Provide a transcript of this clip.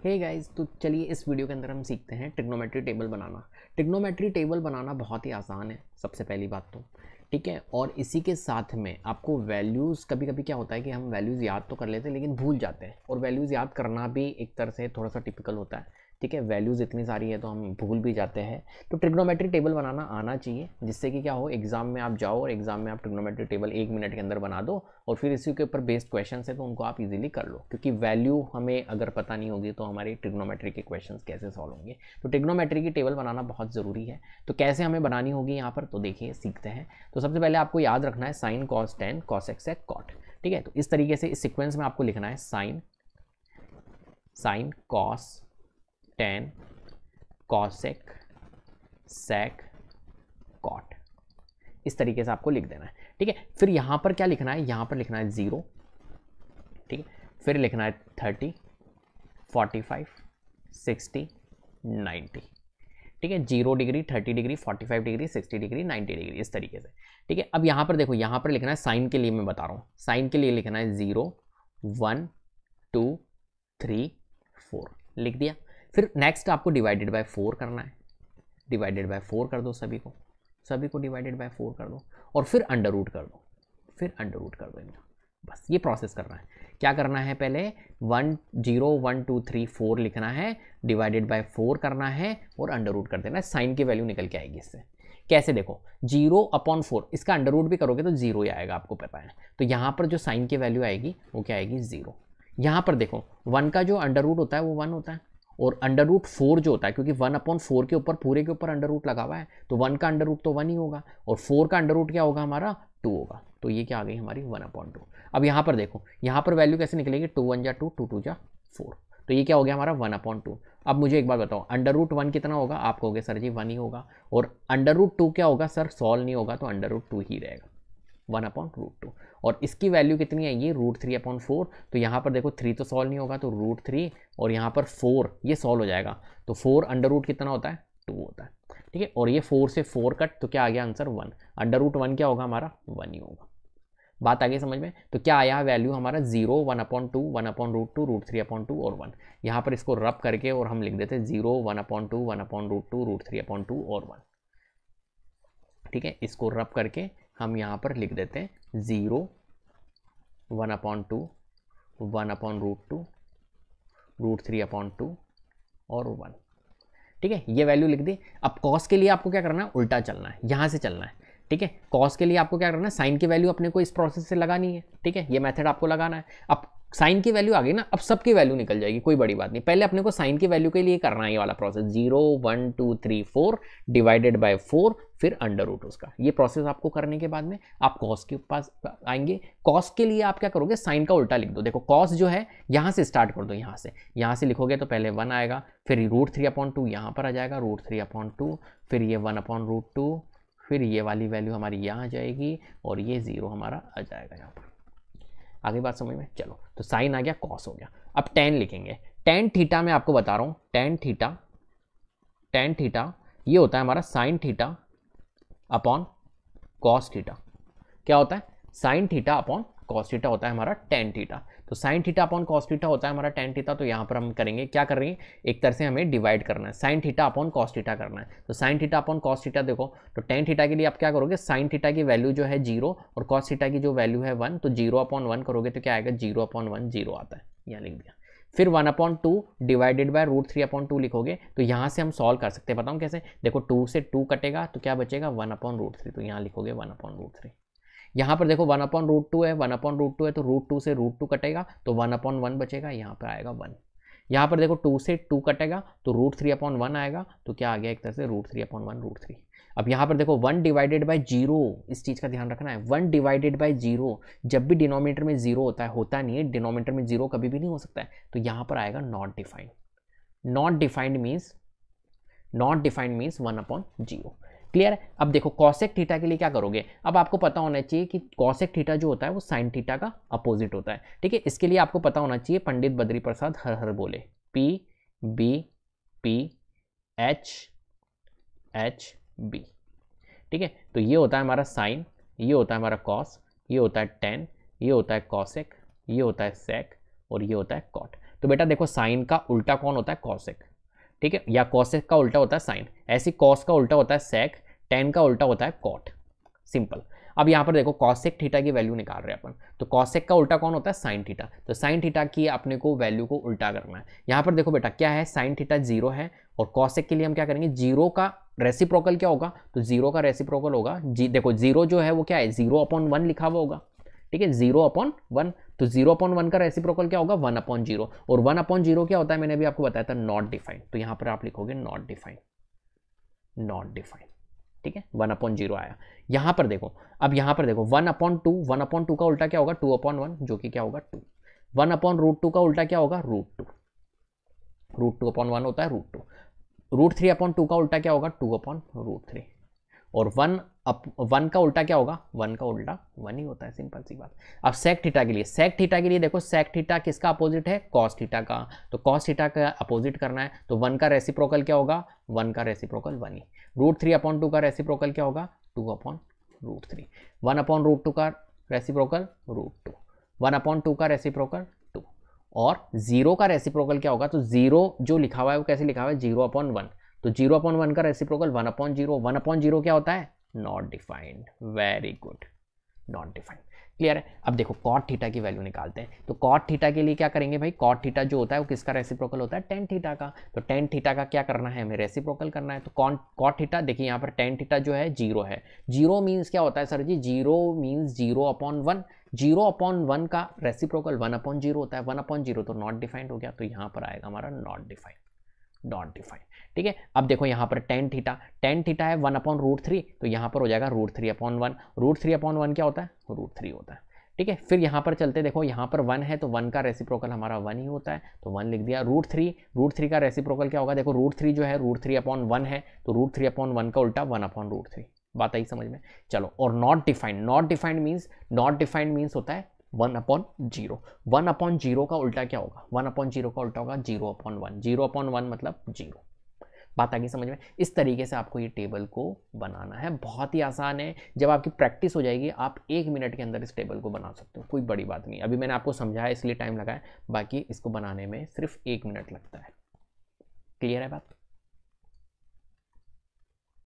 Hey guys, तो चलिए इस वीडियो के अंदर हम सीखते हैं ट्रिग्नोमेट्री टेबल बनाना। ट्रिग्नोमेट्री टेबल बनाना बहुत ही आसान है, सबसे पहली बात तो ठीक है। और इसी के साथ में आपको वैल्यूज़, कभी कभी क्या होता है कि हम वैल्यूज़ याद तो कर लेते हैं लेकिन भूल जाते हैं, और वैल्यूज़ याद करना भी एक तरह से थोड़ा सा टिपिकल होता है। ठीक है, वैल्यूज़ इतनी सारी है तो हम भूल भी जाते हैं। तो ट्रिग्नोमेट्री टेबल बनाना आना चाहिए, जिससे कि क्या हो, एग्जाम में आप जाओ और एग्जाम में आप ट्रिग्नोमेट्री टेबल 1 मिनट के अंदर बना दो, और फिर इसी के ऊपर बेस्ड क्वेश्चन है तो उनको आप इजीली कर लो। क्योंकि वैल्यू हमें अगर पता नहीं होगी तो हमारे ट्रिग्नोमेट्री के क्वेश्चंस कैसे सॉल्व होंगे। तो ट्रिग्नोमेट्री की टेबल बनाना बहुत ज़रूरी है। तो कैसे हमें बनानी होगी यहाँ पर, तो देखिए सीखते हैं। तो सबसे पहले आपको याद रखना है sine cos tan cosec cot. ठीक है, तो इस तरीके से इस सिक्वेंस में आपको लिखना है sine cos tan cosec sec cot, इस तरीके से आपको लिख देना है। ठीक है, फिर यहां पर क्या लिखना है, यहां पर लिखना है 0। ठीक है, फिर लिखना है 30 45 60 90। ठीक है, 0 degree 30 degree 45 degree 60 degree 90 degree, इस तरीके से। ठीक है, अब यहां पर देखो, यहां पर लिखना है साइन के लिए, मैं बता रहा हूं साइन के लिए लिखना है 0 1 2 3 4, लिख दिया। फिर नेक्स्ट आपको डिवाइडेड बाय 4 करना है, डिवाइडेड बाय 4 कर दो, सभी को डिवाइडेड बाय 4 कर दो, और फिर अंडर रूट कर दो, इनका। बस ये प्रोसेस करना है। क्या करना है, पहले 1 0 1 2 3 4 लिखना है, डिवाइडेड बाय 4 करना है और अंडर रूट कर देना है। साइन की वैल्यू निकल के आएगी इससे। कैसे, देखो 0/4, इसका अंडर रूट भी करोगे तो 0 ही आएगा, आपको पता है। तो यहाँ पर जो साइन की वैल्यू आएगी वो क्या आएगी, 0। यहाँ पर देखो 1 का जो अंडर रूट होता है वो 1 होता है, और अंडर रूट 4 जो होता है, क्योंकि 1/4 के ऊपर पूरे के ऊपर अंडर रूट लगा हुआ है, तो 1 का अंडर रूट तो 1 ही होगा, और 4 का अंडर रूट क्या होगा हमारा, 2 होगा। तो ये क्या आ गई हमारी 1/2। अब यहाँ पर देखो, यहाँ पर वैल्यू कैसे निकलेगी, 2 1 जा 2 2 2 जा 4, तो ये क्या हो गया हमारा 1/2। अब मुझे एक बात बताओ, अंडर रूट 1 कितना होगा, आप कहोगे सर जी 1 ही होगा, और अंडर रूट 2 क्या होगा सर, सॉल्व नहीं होगा, तो अंडर रूट 2 ही रहेगा, 1/√2। और इसकी वैल्यू कितनी आएगी, √3/4। तो यहाँ पर देखो 3 तो सॉल्व नहीं होगा, तो √3, और यहाँ पर 4 ये सॉल्व हो जाएगा, तो 4 अंडर रूट कितना होता है, 2 होता है। ठीक है, और ये 4 से 4 कट, तो क्या आ गया आंसर 1। अंडर रूट 1 क्या होगा हमारा, 1 ही होगा। बात आ गई समझ में। तो क्या आया वैल्यू हमारा 0 1/2 1/√2 √3/2 और 1। यहाँ पर इसको रब करके और हम लिख देते 0 1/2 1/√2 √3/2 और 1। ठीक है, इसको रब करके हम यहाँ पर लिख देते हैं 0 1/2 1/√2 √3/2 और 1। ठीक है, ये वैल्यू लिख दी। अब कॉस के लिए आपको क्या करना है, उल्टा चलना है, यहाँ से चलना है। ठीक है, कॉस के लिए आपको क्या करना है, साइन की वैल्यू अपने को इस प्रोसेस से लगानी है। ठीक है, ये मेथड आपको लगाना है। अब साइन की वैल्यू आ गई ना, अब सबकी वैल्यू निकल जाएगी, कोई बड़ी बात नहीं। पहले अपने को साइन की वैल्यू के लिए करना है ये वाला प्रोसेस, 0 1 2 3 4 डिवाइडेड बाय 4, फिर अंडर रूट उसका। ये प्रोसेस आपको करने के बाद में आप कॉस के पास आएंगे। कॉस के लिए आप क्या करोगे, साइन का उल्टा लिख दो। देखो कॉस जो है यहाँ से स्टार्ट कर दो, यहाँ से लिखोगे तो पहले 1 आएगा, फिर √3/2 यहाँ पर आ जाएगा, √3/2, फिर ये 1/√2, फिर ये वाली वैल्यू हमारी यहाँ आ जाएगी, और ये 0 हमारा आ जाएगा यहाँ पर। आगे बात समझ में। चलो, तो साइन आ गया, कॉस हो गया। अब टेन लिखेंगे। टेन थीटा में आपको बता रहा हूँ, टेन थीटा ये होता है हमारा sine theta upon cos theta. क्या होता है, sine theta upon cos theta होता है हमारा टेन थीटा। तो sine theta upon cos theta होता है हमारा टेन थीटा। तो यहाँ पर हम करेंगे, क्या कर रहे हैं, एक तरह से हमें डिवाइड करना है, sine theta upon cos theta करना है। तो sine theta upon cos theta, देखो तो टेन थीटा के लिए आप क्या करोगे, साइन थीटा की वैल्यू जो है 0 और कॉस थीटा की जो वैल्यू है 1, तो 0/1 करोगे तो क्या आएगा, 0/1 0 आता है, यहाँ लिख दिया। फिर 1/2 डिवाइडेड बाय √3/2 लिखोगे, तो यहाँ से हम सॉल्व कर सकते हैं। बताऊँ कैसे, देखो 2 से 2 कटेगा तो क्या बचेगा, 1/√3, तो यहाँ लिखोगे 1/√3। यहाँ पर देखो 1/√2 है, 1/√2 है, तो √2 से √2 कटेगा तो 1/1 बचेगा, यहाँ पर आएगा 1। यहाँ पर देखो 2 से 2 कटेगा तो √3/1 आएगा, तो क्या आ गया एक तरह से √3/1 √3। अब यहाँ पर देखो 1 डिवाइडेड बाई 0, इस चीज़ का ध्यान रखना है, 1 डिवाइडेड बाई 0, जब भी डिनोमिनेटर में 0 होता नहीं है, डिनोमिनेटर में 0 कभी भी नहीं हो सकता है, तो यहाँ पर आएगा not defined. Not defined means 1/0। Clear है। अब देखो कॉसेक थीटा के लिए क्या करोगे, अब आपको पता होना चाहिए कि कॉसेक थीटा जो होता है वो साइन थीटा का अपोजिट होता है। ठीक है, इसके लिए आपको पता होना चाहिए, पंडित बद्री प्रसाद हर हर बोले, P H B। ठीक है, तो ये होता है हमारा साइन, ये होता है हमारा कॉस, ये होता है टेन, ये होता है कॉसेक, ये होता है सेक, और ये होता है कॉट। तो बेटा देखो साइन का उल्टा कौन होता है, कॉसेक, ठीक है, या कॉसेक का उल्टा होता है साइन, ऐसी कॉस का उल्टा होता है सेक, टेन का उल्टा होता है कॉट, सिंपल। अब यहाँ पर देखो कॉसेक थीटा की वैल्यू निकाल रहे हैं अपन, तो कॉसेक का उल्टा कौन होता है, साइन थीटा, तो साइन थीटा की अपने को वैल्यू को उल्टा करना है। यहाँ पर देखो बेटा क्या है, साइन थीटा 0 है, और कॉसेक के लिए हम क्या करेंगे, 0 का रेसिप्रोकल क्या होगा, तो 0 का रेसिप्रोकल होगा देखो 0 जो है वो क्या है, 0/1 लिखा हुआ होगा, ठीक है, 0/1, तो 0/1 का रेसिप्रोकल क्या होगा, 1/0, और 1/0 क्या होता है, मैंने भी आपको बताया था, नॉट डिफाइंड, तो यहाँ पर आप लिखोगे नॉट डिफाइंड, नॉट डिफाइंड, ठीक है, 1/0 आया। यहाँ पर देखो, अब यहाँ पर देखो 1/2 का उल्टा क्या होगा, 2/1, जो कि क्या होगा 2, 1/√2 का उल्टा क्या होगा, √2, √2/1 होता है √2, √3/2 का उल्टा क्या होगा, 2/√3, और 1 का उल्टा क्या होगा, 1 का उल्टा 1 ही होता है, सिंपल सी बात। अब सेक थीटा के लिए, सेक थीटा के लिए देखो, सेक थीटा किसका अपोजिट है, कॉस थीटा का, तो कॉस थीटा का अपोजिट करना है, तो 1 का रेसिप्रोकल क्या होगा, 1 का रेसिप्रोकल 1 ही, √3/2 का रेसिप्रोकल क्या होगा, 2/√3, 1/√2 का रेसिप्रोकल √2, 1/2 का रेसिप्रोकल 2, और 0 का रेसिप्रोकल क्या होगा, तो 0 जो लिखा हुआ है वो कैसे लिखा हुआ है, 0/1, तो 0/1 का रेसिप्रोकल 1/0, 1/0 क्या होता है, not defined, very good, not defined, clear है। अब देखो कॉट थीटा की वैल्यू निकालते हैं, तो कॉट थीटा के लिए क्या करेंगे भाई, कॉट थीटा जो होता है वो किसका रेसिप्रोकल होता है, टेन थीटा का, तो टेन थीटा का क्या करना है, हमें रेसिप्रोकल करना है, तो कॉट थीटा देखिए यहाँ पर टेन थीटा जो है 0 है, 0 मीन्स क्या होता है सर जी, 0 मीन्स 0/1, 0/1 का रेसिप्रोकल 1/0 होता है, 1/0 तो नॉट डिफाइंड हो गया, तो यहाँ पर आएगा हमारा नॉट डिफाइंड, नॉट डिफाइंड, ठीक है। अब देखो यहाँ पर टेन थीटा है 1/√3, तो यहाँ पर हो जाएगा √3/1, √3/1 क्या होता है, √3 होता है, ठीक है। फिर यहाँ पर चलते देखो, यहाँ पर 1 है, तो 1 का रेसिप्रोकल हमारा 1 ही होता है, तो 1 लिख दिया, √3 का रेसिप्रोकल क्या होगा, देखो √3 जो है √3/1 है, तो √3/1 का उल्टा 1/√3, बात आई समझ में, चलो। और नॉट डिफाइंड मीन्स होता है 1/0, 1/0 का उल्टा क्या होगा, 1/0 का उल्टा होगा 0/1, 0/1 मतलब 0, बात आ गई समझ में। इस तरीके से आपको ये टेबल को बनाना है, बहुत ही आसान है, जब आपकी प्रैक्टिस हो जाएगी आप 1 मिनट के अंदर इस टेबल को बना सकते हो, कोई बड़ी बात नहीं। अभी मैंने आपको समझाया इसलिए टाइम लगा है, बाकी इसको बनाने में सिर्फ 1 मिनट लगता है, क्लियर है बात।